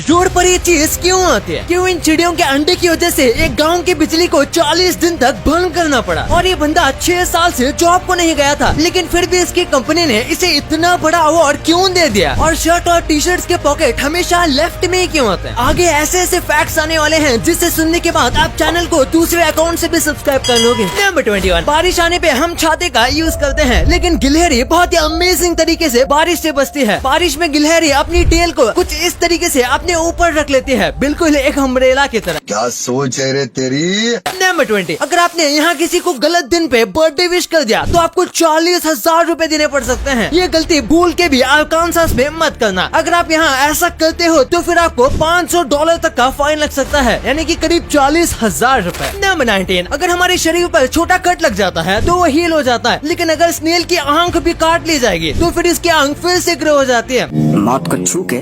Road पर ये चीज क्यों आती है? क्यों इन चिड़ियों के अंडे की वजह से एक गांव की बिजली को 40 दिन तक बंद करना पड़ा? और ये बंदा 6 साल से जॉब को नहीं गया था, लेकिन फिर भी इसकी कंपनी ने इसे इतना बड़ा अवार्ड क्यों दे दिया? और शर्ट और टी शर्ट के पॉकेट हमेशा लेफ्ट में ही क्यों आते हैं? आगे ऐसे ऐसे फैक्ट्स आने वाले हैं जिससे सुनने के बाद आप चैनल को दूसरे अकाउंट से भी सब्सक्राइब कर लोगे। नंबर 21, बारिश आने पे हम छाते का यूज करते हैं, लेकिन गिलहरी बहुत ही अमेजिंग तरीके से बारिश से बचती है। बारिश में गिलहरी अपनी टेल को कुछ इस तरीके से अपने ऊपर रख लेती है, बिल्कुल एक अम्ब्रेला की तरह। क्या सोच है रे तेरी। नंबर 20, अगर आपने यहाँ किसी को गलत दिन पे बर्थडे विश कर दिया तो आपको 40,000 रूपए देने पड़ सकते हैं। ये गलती भूल के भी अरकानसास में मत करना। अगर आप यहाँ ऐसा करते हो तो फिर आपको $500 तक का फाइन लग सकता है, यानी कि करीब 40,000 रूपए। नंबर 19, अगर हमारे शरीर पर छोटा कट लग जाता है तो वो हील हो जाता है, लेकिन अगर स्नेल की आंख भी काट ली जाएगी तो फिर इसकी आंख फिर से ग्रो हो जाती है। मौत को छू के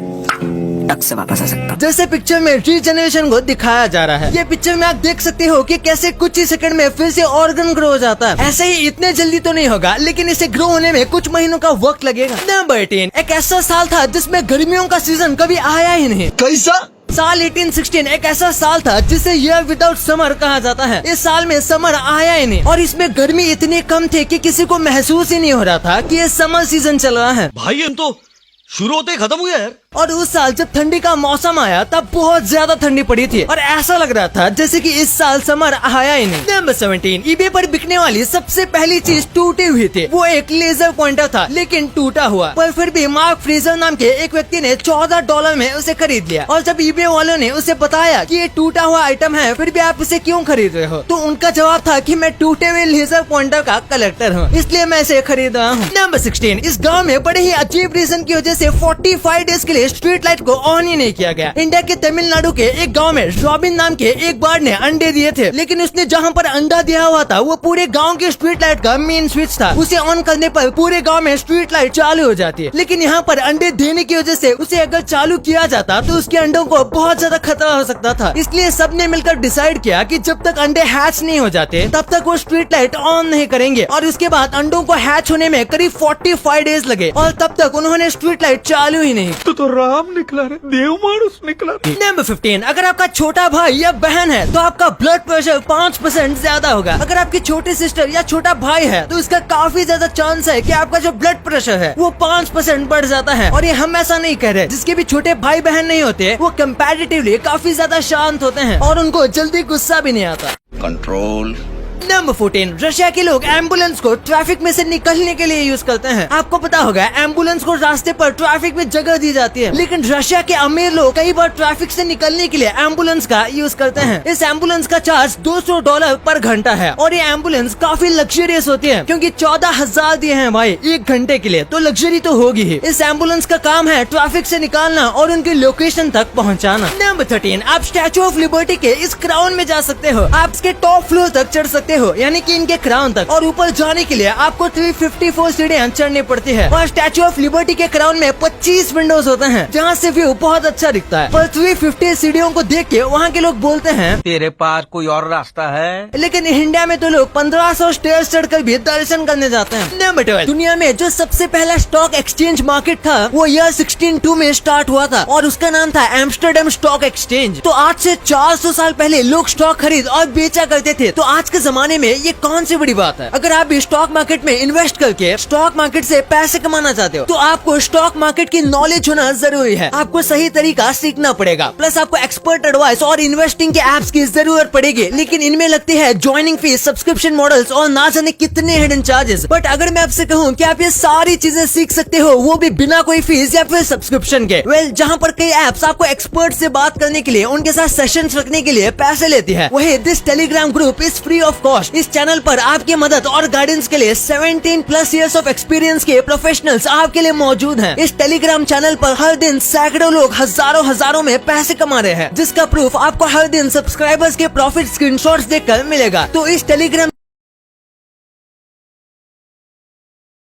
टक से वापस आ सकता। जैसे पिक्चर में रीजनरेशन को दिखाया जा रहा है। ये पिक्चर में आप देख सकते हो कि कैसे कुछ ही सेकंड में फिर से ऑर्गन ग्रो हो जाता है। ऐसे ही इतने जल्दी तो नहीं होगा, लेकिन इसे ग्रो होने में कुछ महीनों का वक्त लगेगा। नंबर 18, एक ऐसा साल था जिसमें गर्मियों का सीजन कभी आया ही नहीं। कैसा? साल 1816 एक ऐसा साल था जिसे ईयर विदाउट समर कहा जाता है। इस साल में समर आया ही नहीं और इसमें गर्मी इतनी कम थी कि किसी को महसूस ही नहीं हो रहा था कि ये समर सीजन चल रहा है। भाई हम तो शुरू होते ही खत्म हुआ यार। और उस साल जब ठंडी का मौसम आया तब बहुत ज्यादा ठंडी पड़ी थी और ऐसा लग रहा था जैसे कि इस साल समर आया ही नहीं। नंबर 17, ईबे पर बिकने वाली सबसे पहली चीज टूटी हुई थी। वो एक लेजर पॉइंटर था, लेकिन टूटा हुआ, पर फिर भी मार्क फ्रेजर नाम के एक व्यक्ति ने $14 में उसे खरीद लिया। और जब ईबे वालों ने उसे बताया कि ये टूटा हुआ आइटम है, फिर भी आप इसे क्यों खरीद रहे हो, तो उनका जवाब था कि मैं टूटे हुए लेजर पॉइंटर का कलेक्टर हूँ, इसलिए मैं इसे खरीद रहा हूँ। नंबर 16, इस गाँव में बड़े ही अजीब रीजन की वजह से 45 डेज के लिए स्ट्रीट लाइट को ऑन ही नहीं किया गया। इंडिया के तमिलनाडु के एक गांव में रॉबिन नाम के एक बर्ड ने अंडे दिए थे, लेकिन उसने जहां पर अंडा दिया हुआ था वो पूरे गांव की स्ट्रीट लाइट का मेन स्विच था। उसे ऑन करने पर पूरे गांव में स्ट्रीट लाइट चालू हो जाती है, लेकिन यहाँ पर अंडे देने की वजह से उसे अगर चालू किया जाता तो उसके अंडों को बहुत ज्यादा खतरा हो सकता था। इसलिए सबने मिलकर डिसाइड किया कि जब तक अंडे हैच नहीं हो जाते तब तक वो स्ट्रीट लाइट ऑन नहीं करेंगे। और उसके बाद अंडों को हैच होने में करीब 45 डेज लगे और तब तक उन्होंने स्ट्रीट लाइट चालू ही नहीं। तो राम निकला रे, देव मानुस निकला रे। नंबर 15, अगर आपका छोटा भाई या बहन है तो आपका ब्लड प्रेशर 5% ज्यादा होगा। अगर आपकी छोटी सिस्टर या छोटा भाई है तो इसका काफी ज्यादा चांस है कि आपका जो ब्लड प्रेशर है वो 5% बढ़ जाता है। और ये हम ऐसा नहीं कह रहे, जिसके भी छोटे भाई बहन नहीं होते वो कंपैरेटिवली काफी ज्यादा शांत होते हैं और उनको जल्दी गुस्सा भी नहीं आता। कंट्रोल। नंबर 14, रशिया के लोग एम्बुलेंस को ट्रैफिक में से निकलने के लिए यूज करते हैं। आपको पता होगा एम्बुलेंस को रास्ते पर ट्रैफिक में जगह दी जाती है, लेकिन रशिया के अमीर लोग कई बार ट्रैफिक से निकलने के लिए एम्बुलेंस का यूज करते हैं। इस एम्बुलेंस का चार्ज $200 पर घंटा है और ये एम्बुलेंस काफी लग्जरियस होती है, क्योंकि 14,000 दिए हैं भाई 1 घंटे के लिए, तो लग्जरी तो होगी ही। इस एम्बुलेंस का काम है ट्रैफिक से निकालना और उनकी लोकेशन तक पहुँचाना। नंबर 13, आप स्टैचू ऑफ लिबर्टी के इस क्राउन में जा सकते हो। आप इसके टॉप फ्लोर तक चढ़ सकते हो, यानी कि इनके क्राउन तक, और ऊपर जाने के लिए आपको 354 सीढ़ियां चढ़नी पड़ती है। और स्टैचू ऑफ लिबर्टी के क्राउन में 25 विंडोज होते हैं जहां से व्यू बहुत अच्छा दिखता है। पर 350 सीढ़ियों को देख के वहाँ के लोग बोलते हैं तेरे पास कोई और रास्ता है? लेकिन इंडिया में तो लोग 1500 स्टेयर्स चढ़कर भी दर्शन करने जाते हैं। नंबर 12, दुनिया में जो सबसे पहला स्टॉक एक्सचेंज मार्केट था वो ईयर 1602 में स्टार्ट हुआ था और उसका नाम था एम्स्टर्डम स्टॉक एक्सचेंज। तो आज से 400 साल पहले लोग स्टॉक खरीद और बेचा करते थे, तो आज के जमाने में ये कौन सी बड़ी बात है? अगर आप भी स्टॉक मार्केट में इन्वेस्ट करके स्टॉक मार्केट से पैसे कमाना चाहते हो तो आपको स्टॉक मार्केट की नॉलेज होना जरूरी है। आपको सही तरीका सीखना पड़ेगा, प्लस आपको एक्सपर्ट एडवाइस और इन्वेस्टिंग के एप्स की जरूरत पड़ेगी, लेकिन इनमें लगती है ज्वाइनिंग फीस, सब्सक्रिप्शन मॉडल्स और ना जाने कितने हिडन चार्जेस। बट अगर मैं आपसे कहूँ कि आप ये सारी चीजें सीख सकते हो वो भी बिना कोई फीस या फिर सब्सक्रिप्शन के, जहाँ पर कई एप्स आपको एक्सपर्ट से बात करने के लिए, उनके साथ सेशंस रखने के लिए पैसे लेती है, वही this Telegram group is free of cost. इस चैनल पर आपकी मदद और गाइडेंस के लिए 17+ इयर्स ऑफ एक्सपीरियंस के प्रोफेशनल्स आपके लिए मौजूद हैं। इस टेलीग्राम चैनल पर हर दिन सैकड़ों लोग हजारों में पैसे कमा रहे हैं, जिसका प्रूफ आपको हर दिन सब्सक्राइबर्स के प्रॉफिट स्क्रीनशॉट्स देखकर मिलेगा। तो इस टेलीग्राम